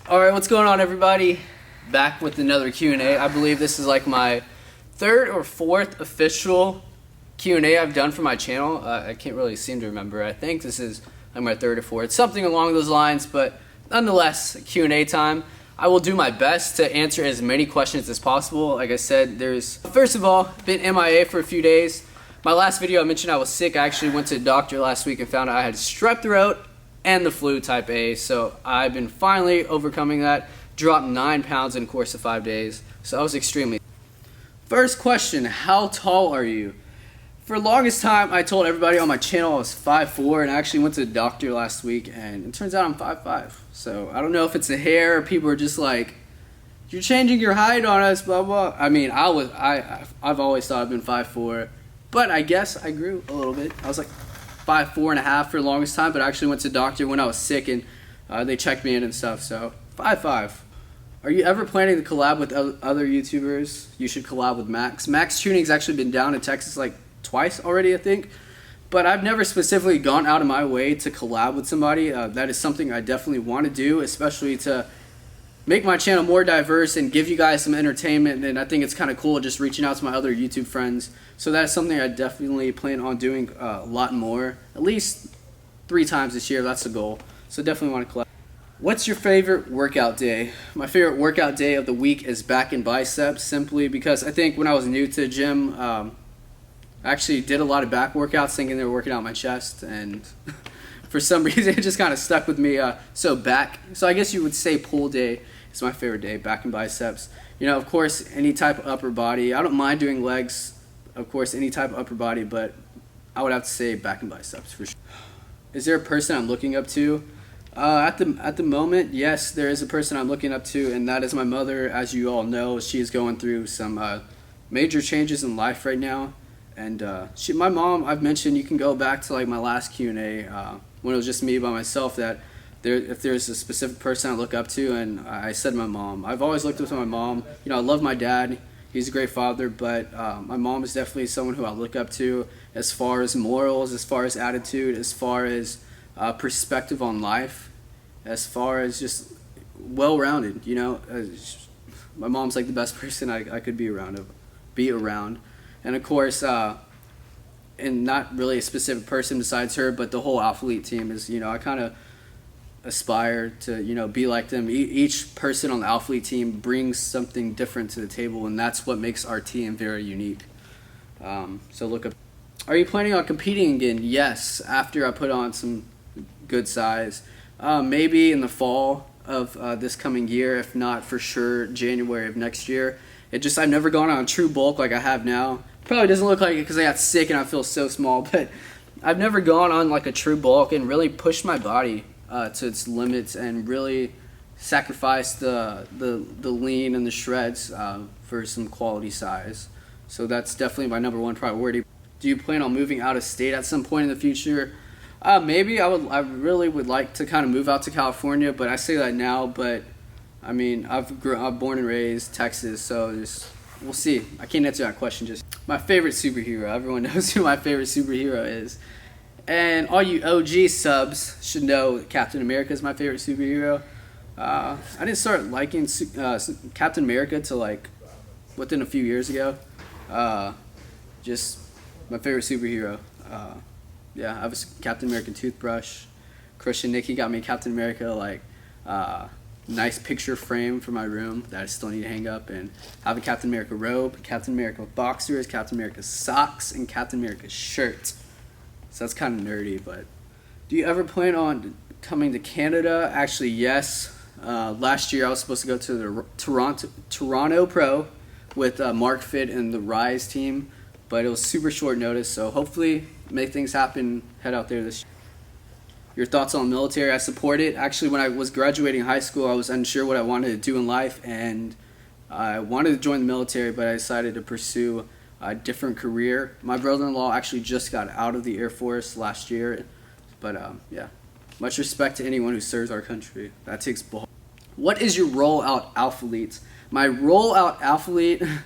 Alright, what's going on, everybody? Back with another Q&A. I believe this is like my third or fourth official Q&A I've done for my channel. I can't really seem to remember. I think this is like my third or fourth, something along those lines, but nonetheless, Q&A time. I will do my best to answer as many questions as possible. Like I said, first of all, been MIA for a few days. My last video I mentioned I was sick. I actually went to the doctor last week and found out I had strep throat and the flu type A, so I've been finally overcoming that. Dropped 9 pounds in the course of 5 days, so I was extremely. First question, how tall are you? For the longest time, I told everybody on my channel I was 5'4", and I actually went to the doctor last week, and it turns out I'm 5'5". So I don't know if it's the hair, or people are just like, you're changing your height on us, blah blah. I mean, I've always thought I've been 5'4", but I guess I grew a little bit. I was like 5'4.5" for the longest time, but I actually went to the doctor when I was sick, and they checked me in and stuff. So 5'5". Are you ever planning to collab with other YouTubers? You should collab with Max. Max Tuning's actually been down in Texas like twice already, I think. But I've never specifically gone out of my way to collab with somebody. That is something I definitely want to do, especially to make my channel more diverse and give you guys some entertainment. And I think it's kind of cool just reaching out to my other YouTube friends. So that's something I definitely plan on doing a lot more. At least 3 times this year, that's the goal. So definitely want to collab. What's your favorite workout day? My favorite workout day of the week is back and biceps, simply because I think when I was new to the gym, I actually did a lot of back workouts thinking they were working out my chest, and for some reason it just kind of stuck with me. So I guess you would say pull day is my favorite day, back and biceps. You know, of course, any type of upper body. I don't mind doing legs, of course, any type of upper body, but I would have to say back and biceps for sure. Is there a person I'm looking up to? At the moment, yes, there is a person I'm looking up to, and that is my mother. As you all know, she is going through some major changes in life right now. And my mom, I've mentioned, you can go back to like my last Q&A when it was just me by myself, that if there's a specific person I look up to, and I said my mom. I've always looked up to my mom. You know, I love my dad. He's a great father, but my mom is definitely someone who I look up to as far as morals, as far as attitude, as far as perspective on life, as far as just well-rounded. You know, my mom's like the best person I could be around. And of course, and not really a specific person besides her, but the whole Alphalete team is, you know, I kind of aspire to, you know, be like them. Each person on the Alphalete team brings something different to the table, and that's what makes our team very unique. So look up. Are you planning on competing again? Yes, after I put on some good size. Maybe in the fall of this coming year, if not for sure January of next year. I've never gone on true bulk like I have now. Probably doesn't look like it because I got sick and I feel so small, but I've never gone on like a true bulk and really pushed my body to its limits and really sacrificed the lean and the shreds for some quality size. So that's definitely my number one priority. Do you plan on moving out of state at some point in the future? Maybe I really would like to kind of move out to California, but I say that now, but I mean, I'm born and raised Texas, so we'll see. I can't answer that question. Just my favorite superhero. Everyone knows who my favorite superhero is. And all you OG subs should know Captain America is my favorite superhero. I didn't start liking Captain America till like within a few years ago. Just my favorite superhero. Yeah, I have a Captain America toothbrush. Christian Nicky got me Captain America like nice picture frame for my room that I still need to hang up, and I have a Captain America robe, Captain America boxers, Captain America socks, and Captain America shirt. So that's kind of nerdy, but do you ever plan on coming to Canada? Actually, yes. Last year I was supposed to go to the Toronto Pro with Mark Fit and the Rise team, but it was super short notice, so hopefully make things happen, head out there this year. Your thoughts on the military? I support it. Actually, when I was graduating high school, I was unsure what I wanted to do in life, and I wanted to join the military, but I decided to pursue a different career. My brother-in-law actually just got out of the Air Force last year, but yeah, much respect to anyone who serves our country. That takes balls. What is your rollout Alphalete? My rollout Alphalete,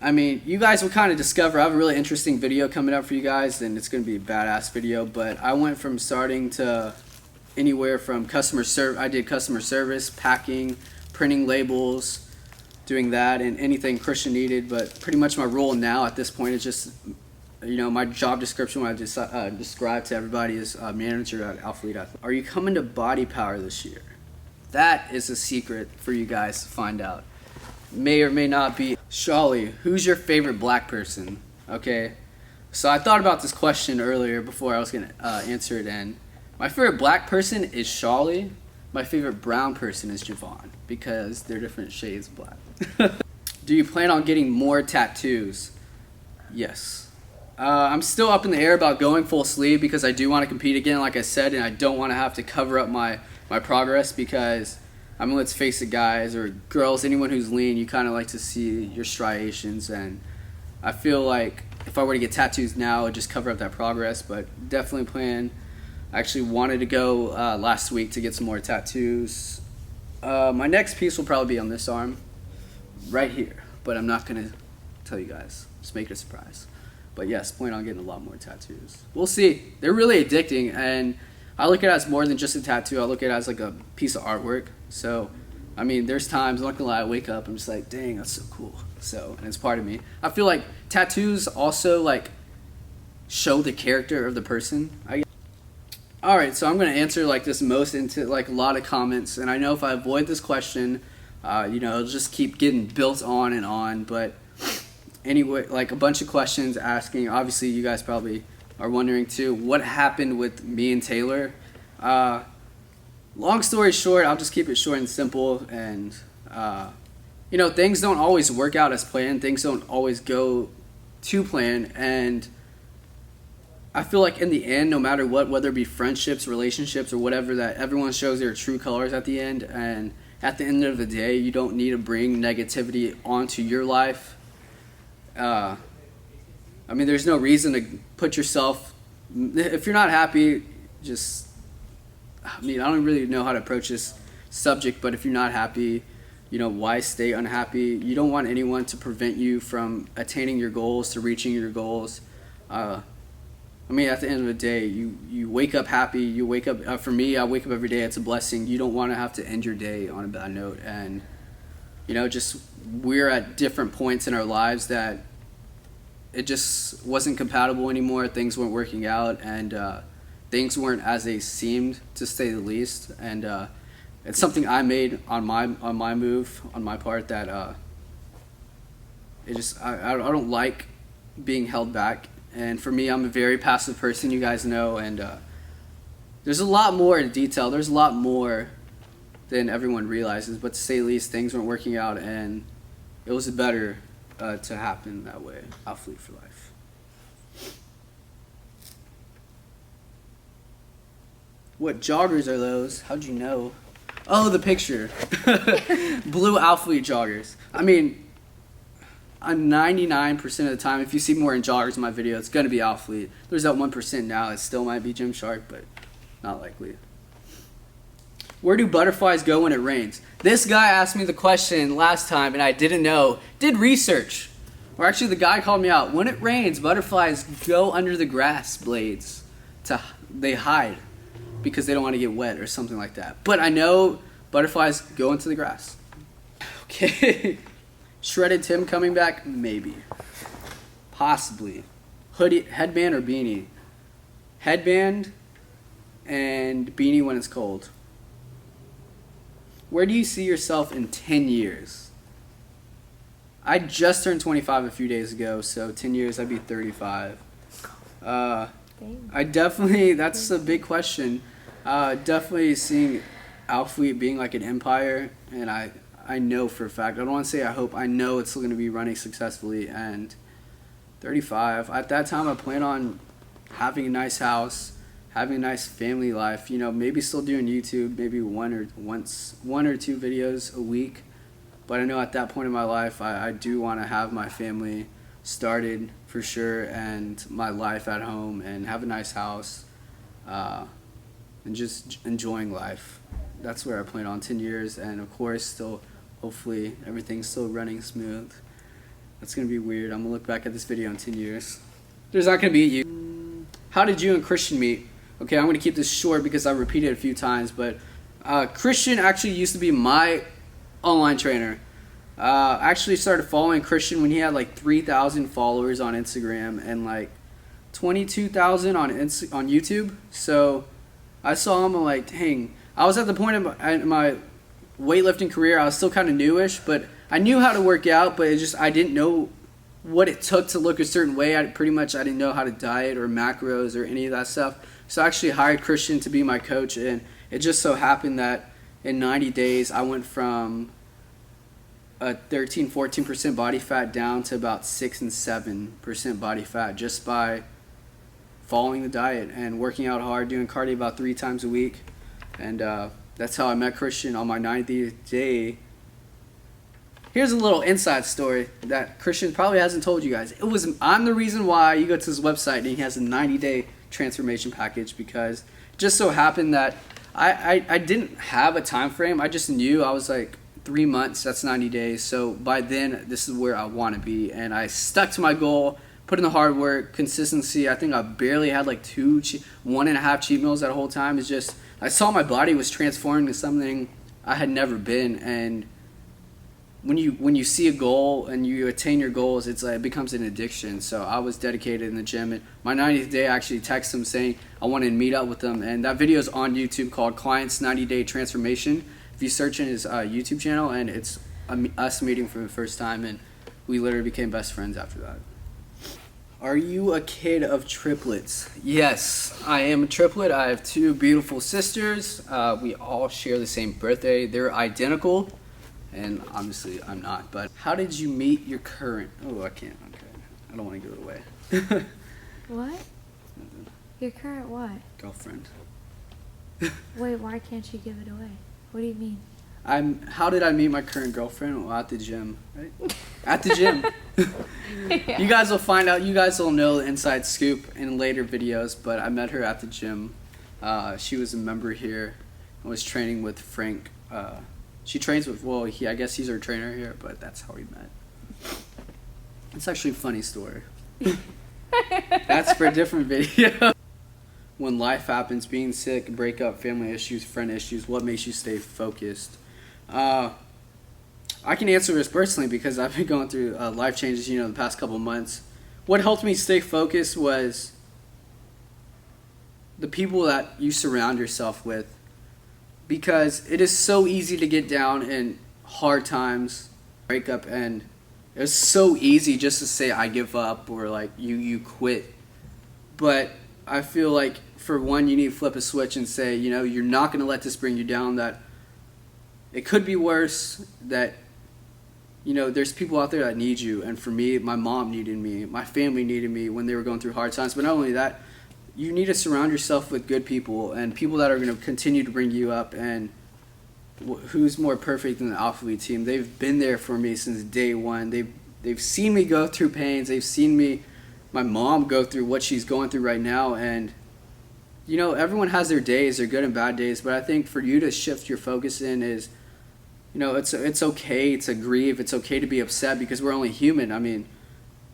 I mean, you guys will kind of discover. I have a really interesting video coming up for you guys, and it's going to be a badass video, but I went from starting to anywhere from I did customer service, packing, printing labels, doing that, and anything Christian needed. But pretty much my role now at this point is just, my job description when I just described to everybody is manager at Alpha Elite Athlete. Are you coming to Body Power this year? That is a secret for you guys to find out. May or may not be. Shawley, who's your favorite black person? Okay, so I thought about this question earlier before I was going to answer it, and my favorite black person is Shawley. My favorite brown person is Javon, because they're different shades of black. Do you plan on getting more tattoos? Yes. I'm still up in the air about going full sleeve because I do want to compete again, like I said, and I don't want to have to cover up my progress because, I mean, let's face it, guys, or girls, anyone who's lean, you kind of like to see your striations, and I feel like if I were to get tattoos now, it would just cover up that progress, but definitely plan. I actually wanted to go last week to get some more tattoos. My next piece will probably be on this arm, right here, but I'm not going to tell you guys. Just make it a surprise. But yes, plan on getting a lot more tattoos. We'll see. They're really addicting, and I look at it as more than just a tattoo. I look at it as like a piece of artwork. So, I mean, there's times, I'm not gonna lie, I wake up, I'm just like, dang, that's so cool. So, and it's part of me. I feel like tattoos also like show the character of the person. Alright, so I'm gonna answer like this most into like a lot of comments, and I know if I avoid this question, it'll just keep getting built on and on, but anyway, like a bunch of questions asking, obviously you guys probably are wondering too, what happened with me and Taylor? Long story short, I'll just keep it short and simple, and things don't always work out as planned, things don't always go to plan, and I feel like in the end, no matter what, whether it be friendships, relationships, or whatever, that everyone shows their true colors at the end, and at the end of the day, you don't need to bring negativity onto your life. I mean, there's no reason to put yourself, if you're not happy, I don't really know how to approach this subject, but if you're not happy, why stay unhappy? You don't want anyone to prevent you from attaining your goals, to reaching your goals. At the end of the day, you wake up happy, you wake up, for me, I wake up every day, it's a blessing. You don't want to have to end your day on a bad note, and, we're at different points in our lives that it just wasn't compatible anymore, things weren't working out, and things weren't as they seemed, to say the least, and it's something I made on my move, on my part, that I don't like being held back, and for me, I'm a very passive person, you guys know, and there's a lot more in detail, there's a lot more than everyone realizes, but to say the least, things weren't working out, and it was better to happen that way. Athlete for life. What joggers are those? How'd you know? Oh, the picture. Blue Athlete joggers. I mean, 99% of the time, if you see more in joggers in my video, it's going to be Athlete. There's that 1% now. It still might be Gymshark, but not likely. Where do butterflies go when it rains? This guy asked me the question last time, and I didn't know. Did research. Or actually, the guy called me out. When it rains, butterflies go under the grass blades. They hide because they don't want to get wet or something like that. But I know butterflies go into the grass. Okay. Shredded Tim coming back? Maybe. Possibly. Hoodie, headband or beanie? Headband and beanie when it's cold. Where do you see yourself in 10 years? I just turned 25 a few days ago, so 10 years I'd be 35. That's a big question. Definitely seeing Alpha being like an empire, and I know for a fact, I don't want to say I hope, I know it's still going to be running successfully, and 35, at that time I plan on having a nice house, having a nice family life, maybe still doing YouTube, maybe one or two videos a week. But I know at that point in my life, I do want to have my family started for sure, and my life at home, and have a nice house, and just enjoying life. That's where I plan on 10 years, and of course, still, hopefully, everything's still running smooth. That's going to be weird. I'm going to look back at this video in 10 years. There's not going to be you. How did you and Christian meet? Okay, I'm going to keep this short because I repeated it a few times, but Christian actually used to be my online trainer. I actually started following Christian when he had like 3,000 followers on Instagram and like 22,000 on YouTube. So I saw him, I'm like, dang. I was at the point in my weightlifting career, I was still kind of newish, but I knew how to work out, but I didn't know what it took to look a certain way. I didn't know how to diet or macros or any of that stuff. So I actually hired Christian to be my coach, and it just so happened that in 90 days I went from a 13-14% body fat down to about 6 and 7% body fat just by following the diet and working out hard, doing cardio about 3 times a week. And that's how I met Christian on my 90th day. Here's a little inside story that Christian probably hasn't told you guys. I'm the reason why you go to his website and he has a 90-day transformation package, because it just so happened that I didn't have a time frame. I just knew I was like 3 months, that's 90 days. So by then, this is where I want to be. And I stuck to my goal, put in the hard work, consistency. I think I barely had like 1.5 cheat meals that whole time. It's just, I saw my body was transforming to something I had never been. And when you see a goal and you attain your goals, it's like it becomes an addiction. So I was dedicated in the gym, and my 90th day I actually texted him saying I wanted to meet up with him, and that video is on YouTube called Client's 90-Day Transformation. If you search in his YouTube channel, and it's us meeting for the first time, and we literally became best friends after that. Are you a kid of triplets? Yes, I am a triplet. I have 2 beautiful sisters. We all share the same birthday. They're identical. And obviously I'm not, but how did you meet your current? Oh, I can't. Okay, I don't want to give it away. What? Your current what? Girlfriend. Wait, why can't you give it away? What do you mean? How did I meet my current girlfriend? Well, at the gym, right? At the gym. Yeah. You guys will find out. You guys will know the inside scoop in later videos. But I met her at the gym. She was a member here. I was training with Frank. She trains with, I guess he's her trainer here, but that's how we met. It's actually a funny story. That's for a different video. When life happens, being sick, breakup, family issues, friend issues, what makes you stay focused? I can answer this personally because I've been going through life changes, the past couple months. What helped me stay focused was the people that you surround yourself with. Because it is so easy to get down in hard times, break up, and it's so easy just to say I give up or like you quit. But I feel like for one, you need to flip a switch and say, you're not going to let this bring you down, that it could be worse, that there's people out there that need you. And for me, my mom needed me, my family needed me when they were going through hard times. But not only that, you need to surround yourself with good people and people that are going to continue to bring you up. And who's more perfect than the Alpha Lead team? They've been there for me since day one. They've seen me go through pains. They've seen my mom go through what she's going through right now. And everyone has their days, their good and bad days. But I think for you to shift your focus in is, it's okay to grieve. It's okay to be upset because we're only human.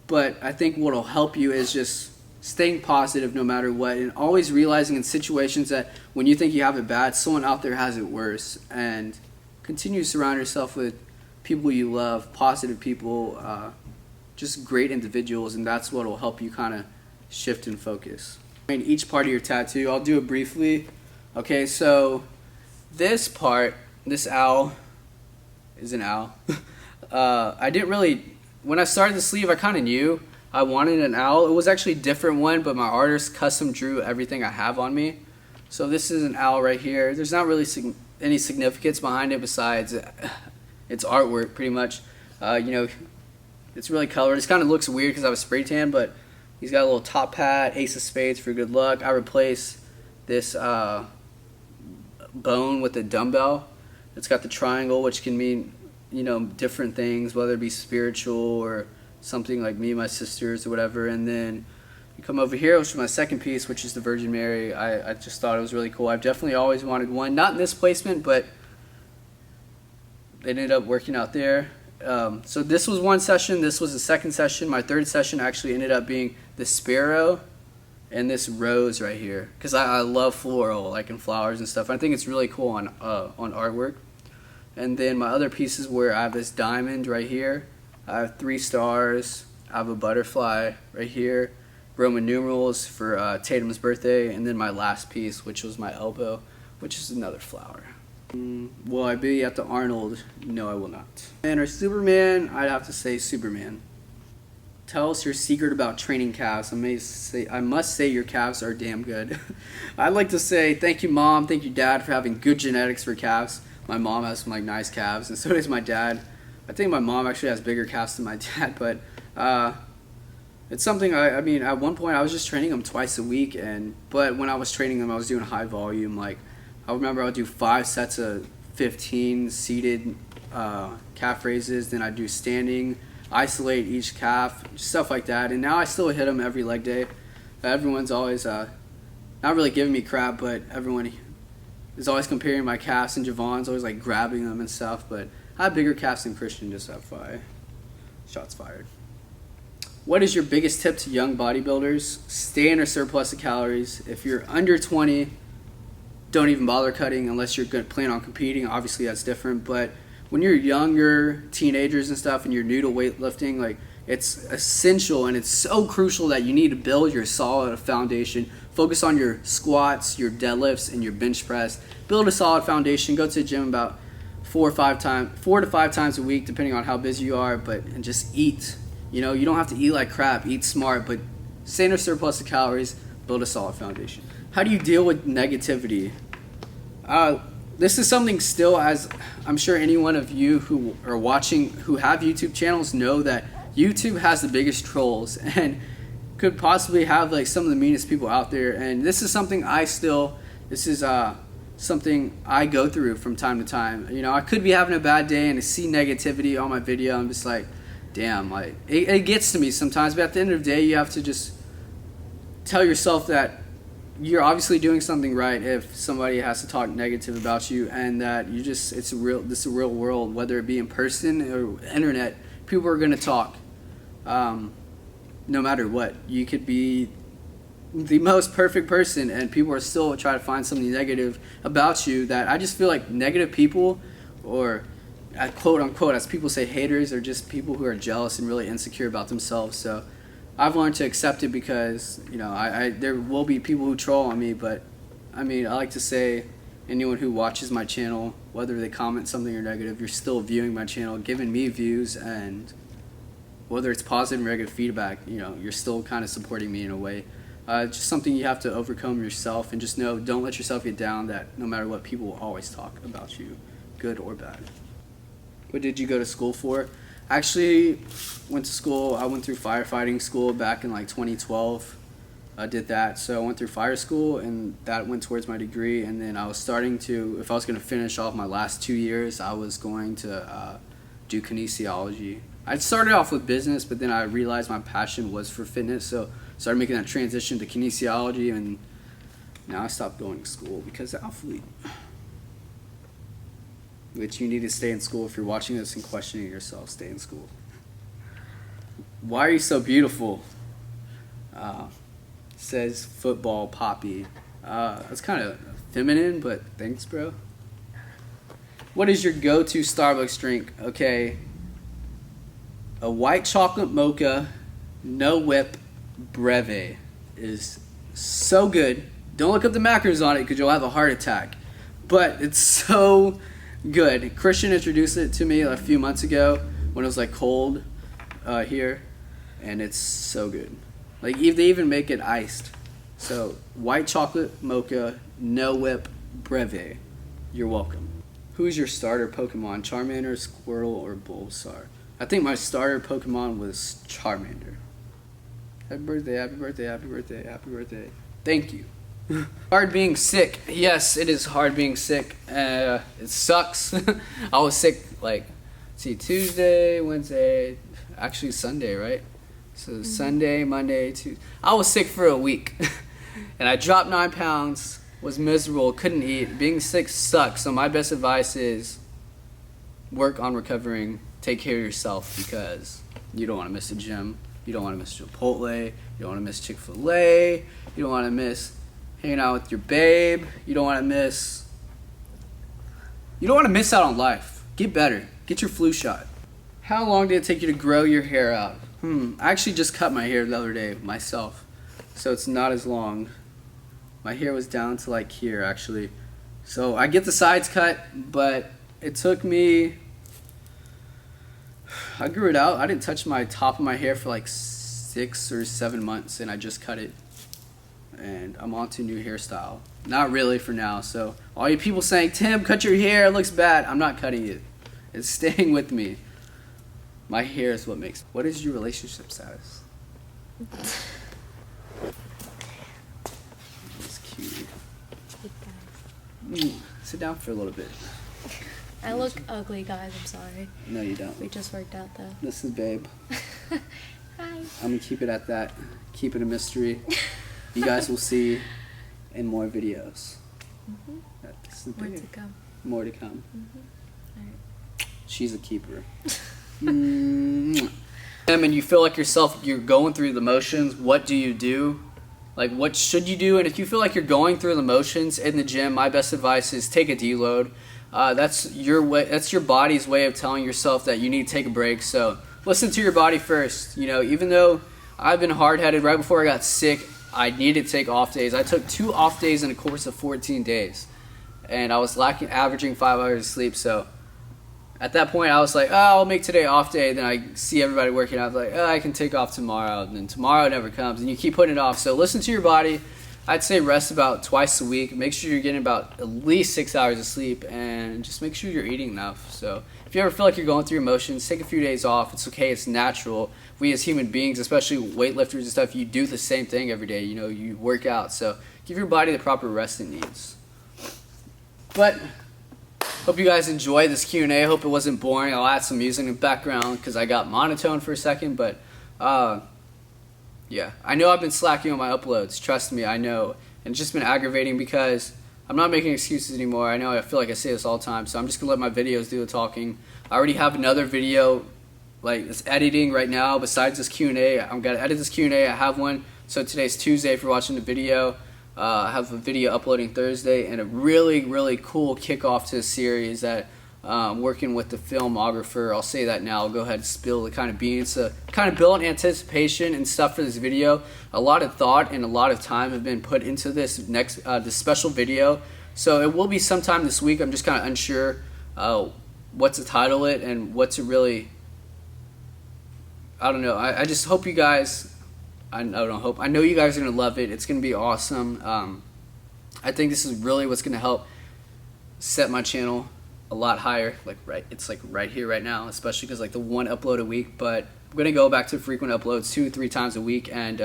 But I think what'll help you is just staying positive no matter what, and always realizing in situations that when you think you have it bad, someone out there has it worse. And continue to surround yourself with people you love, positive people, just great individuals, and that's what will help you kind of shift and focus. Each part of your tattoo, I'll do it briefly. Okay, so this part, this owl is an owl. I didn't really, when I started the sleeve, I kind of knew I wanted an owl. It was actually a different one, but my artist custom drew everything I have on me. So this is an owl right here. There's not really any significance behind it besides it's artwork, pretty much. It's really colored. It kind of looks weird because I was spray tan, but he's got a little top hat, ace of spades for good luck. I replaced this bone with a dumbbell. It's got the triangle, which can mean, different things, whether it be spiritual or something like me, my sisters, or whatever. And then you come over here, which is my second piece, which is the Virgin Mary. I just thought it was really cool. I've definitely always wanted one, not in this placement, but it ended up working out there. So this was one session. This was the second session. My third session actually ended up being the sparrow. and this rose right here, because I love floral, like in flowers and stuff. I think it's really cool on artwork. And then my other pieces where I have this diamond right here. I have 3 stars. I have a butterfly right here. Roman numerals for Tatum's birthday. And then my last piece, which was my elbow, which is another flower. Will I be at the Arnold? No, I will not. And or Superman, I'd have to say Superman. Tell us your secret about training calves. I must say your calves are damn good. I'd like to say thank you, Mom, thank you, Dad, for having good genetics for calves. My mom has some nice calves, and so does my dad. I think my mom actually has bigger calves than my dad, but it's something. I mean, at one point I was just training them twice a week, but when I was training them, I was doing high volume. Like I remember I would do 5 sets of 15 seated calf raises. Then I'd do standing, isolate each calf, stuff like that. And now I still hit them every leg day. Everyone's always not really giving me crap, but everyone is always comparing my calves, and Javon's always like grabbing them and stuff. But I have bigger calves than Christian, just FYI. Shots fired. What is your biggest tip to young bodybuilders? Stay in a surplus of calories. If you're under 20, don't even bother cutting unless you're going to plan on competing. Obviously that's different, but when you're younger, teenagers and stuff, and you're new to weightlifting, like it's essential and it's so crucial that you need to build your solid foundation. Focus on your squats, your deadlifts, and your bench press. Build a solid foundation. Go to the gym about 4 to 5 times a week, depending on how busy you are. And just eat. You know, you don't have to eat like crap. Eat smart, but stay in a surplus of calories. Build a solid foundation. How do you deal with negativity? This is something still, as I'm sure any one of you who are watching who have YouTube channels know, that YouTube has the biggest trolls and could possibly have like some of the meanest people out there. And this is something something I go through from time to time. You know, I could be having a bad day and I see negativity on my video. I'm just like, damn, like it gets to me sometimes. But at the end of the day, you have to just tell yourself that you're obviously doing something right if somebody has to talk negative about you, and that this is a real world, whether it be in person or internet. People are going to talk. No matter what, you could be the most perfect person and people are still trying to find something negative about you. That I just feel like negative people, or quote unquote, as people say, haters, are just people who are jealous and really insecure about themselves. So I've learned to accept it, because you know there will be people who troll on me, but I mean, I like to say anyone who watches my channel, whether they comment something or negative, you're still viewing my channel, giving me views, and whether it's positive or negative feedback, you know, you're still kind of supporting me in a way. Just something you have to overcome yourself, and just know, don't let yourself get down, that no matter what, people will always talk about you, good or bad. What did you go to school for? Actually, went to school. I went through firefighting school back in like 2012. I did that. So I went through fire school, and that went towards my degree. And then I was starting to, if I was going to finish off my last 2 years, I was going to do kinesiology. I started off with business, but then I realized my passion was for fitness. So I started making that transition to kinesiology, and now I stopped going to school because of athlete. Which you need to stay in school. If you're watching this and questioning yourself, stay in school. Why are you so beautiful? Says Football Poppy. That's kind of feminine, but thanks, bro. What is your go-to Starbucks drink? Okay. A white chocolate mocha, no whip, breve is so good. Don't look up the macros on it because you'll have a heart attack. But it's so good. Christian introduced it to me a few months ago when it was like cold here, and it's so good. Like they even make it iced. So white chocolate mocha, no whip, breve. You're welcome. Who's your starter Pokemon? Charmander, Squirtle, or Bulbasaur? I think my starter Pokemon was Charmander. Happy birthday, happy birthday, happy birthday, happy birthday. Thank you. Hard being sick. Yes, it is hard being sick. It sucks. I was sick Tuesday, Wednesday, actually Sunday, right? So Sunday, Monday, Tuesday. I was sick for a week. And I dropped 9 pounds, was miserable, couldn't eat. Being sick sucks. So my best advice is work on recovering. Take care of yourself, because you don't want to miss the gym. You don't want to miss Chipotle. You don't want to miss Chick-fil-A. You don't want to miss hanging out with your babe. You don't want to miss out on life. Get better. Get your flu shot. How long did it take you to grow your hair out? I actually just cut my hair the other day myself, so it's not as long. My hair was down to like here actually. So I get the sides cut, but it took me, I grew it out. I didn't touch my top of my hair for like 6 or 7 months, and I just cut it. And I'm on to a new hairstyle. Not really for now. So all you people saying, Tim, cut your hair, it looks bad. I'm not cutting it. It's staying with me. My hair is what makes. What is your relationship status? It's cute. Sit down for a little bit. I look ugly, guys. I'm sorry. No, you don't. We just worked out, though. This is Babe. Hi. I'm going to keep it at that. Keep it a mystery. You guys will see in more videos. This is More Babe. to come. More to come. All right. She's a keeper. And you feel like you're going through the motions, what do you do? Like, what should you do? And if you feel like you're going through the motions in the gym, my best advice is take a deload. That's your way. That's your body's way of telling yourself that you need to take a break. So listen to your body first. You know, even though I've been hard-headed, right before I got sick, I needed to take off days. I took 2 off days in a course of 14 days, and I was averaging 5 hours of sleep. So at that point, I was like, oh, I'll make today off day. Then I see everybody working out. I was like, oh, I can take off tomorrow. And then tomorrow never comes, and you keep putting it off. So listen to your body. I'd say rest about twice a week. Make sure you're getting about at least 6 hours of sleep, and just make sure you're eating enough. So if you ever feel like you're going through emotions, take a few days off. It's okay. It's natural. We as human beings, especially weightlifters and stuff, you do the same thing every day. You know, you work out. So give your body the proper rest it needs. But hope you guys enjoy this Q&A. Hope it wasn't boring. I'll add some music in the background because I got monotone for a second. But yeah, I know I've been slacking on my uploads. Trust me, I know. And it's just been aggravating because I'm not making excuses anymore. I know I feel like I say this all the time. So I'm just going to let my videos do the talking. I already have another video, like, it's editing right now besides this Q&A. I'm going to edit this Q&A. I have one. So today's Tuesday if you're watching the video. I have a video uploading Thursday, and a really, really cool kickoff to a series that I'm working with the filmographer. I'll say that now. I'll go ahead and spill the kind of beans to kind of build anticipation and stuff for this video. A lot of thought and a lot of time have been put into this this special video. So it will be sometime this week. I'm just kind of unsure what to title it and what to really, I don't know. I just hope you guys, I know you guys are going to love it. It's going to be awesome. I think this is really what's going to help set my channel a lot higher. It's right here right now, especially because like the 1 upload a week. But I'm going to go back to frequent uploads 2-3 times a week, and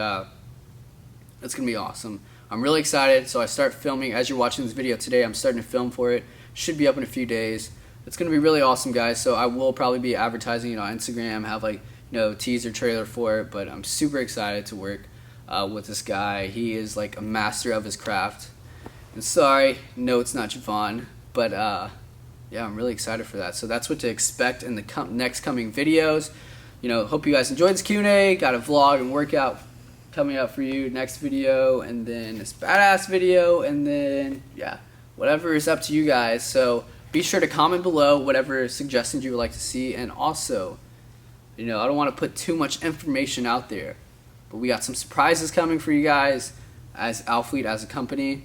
it's going to be awesome. I'm really excited. So I start filming as you're watching this video today. I'm starting to film for it. Should be up in a few days. It's going to be really awesome, guys. So I will probably be advertising it on Instagram, have like, teaser trailer for it, but I'm super excited to work with this guy. He is like a master of his craft. And sorry, no, it's not Javon, but yeah, I'm really excited for that. So that's what to expect in the next coming videos. Hope you guys enjoyed this Q&A. Got a vlog and workout coming up for you next video, and then this badass video, and then yeah, whatever is up to you guys. So be sure to comment below whatever suggestions you would like to see, and also, I don't want to put too much information out there, but we got some surprises coming for you guys as Alfleet, as a company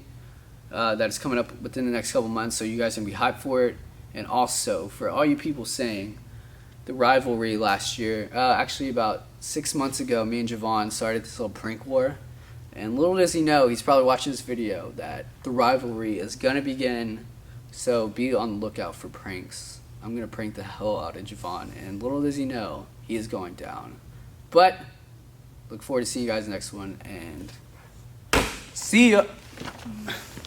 that is coming up within the next couple months, so you guys are going to be hyped for it. And also, for all you people saying, the rivalry last year, actually about 6 months ago, me and Javon started this little prank war, and little does he know, he's probably watching this video, that the rivalry is going to begin, so be on the lookout for pranks. I'm going to prank the hell out of Javon, and little does he know, he is going down. But look forward to seeing you guys next one, and see ya.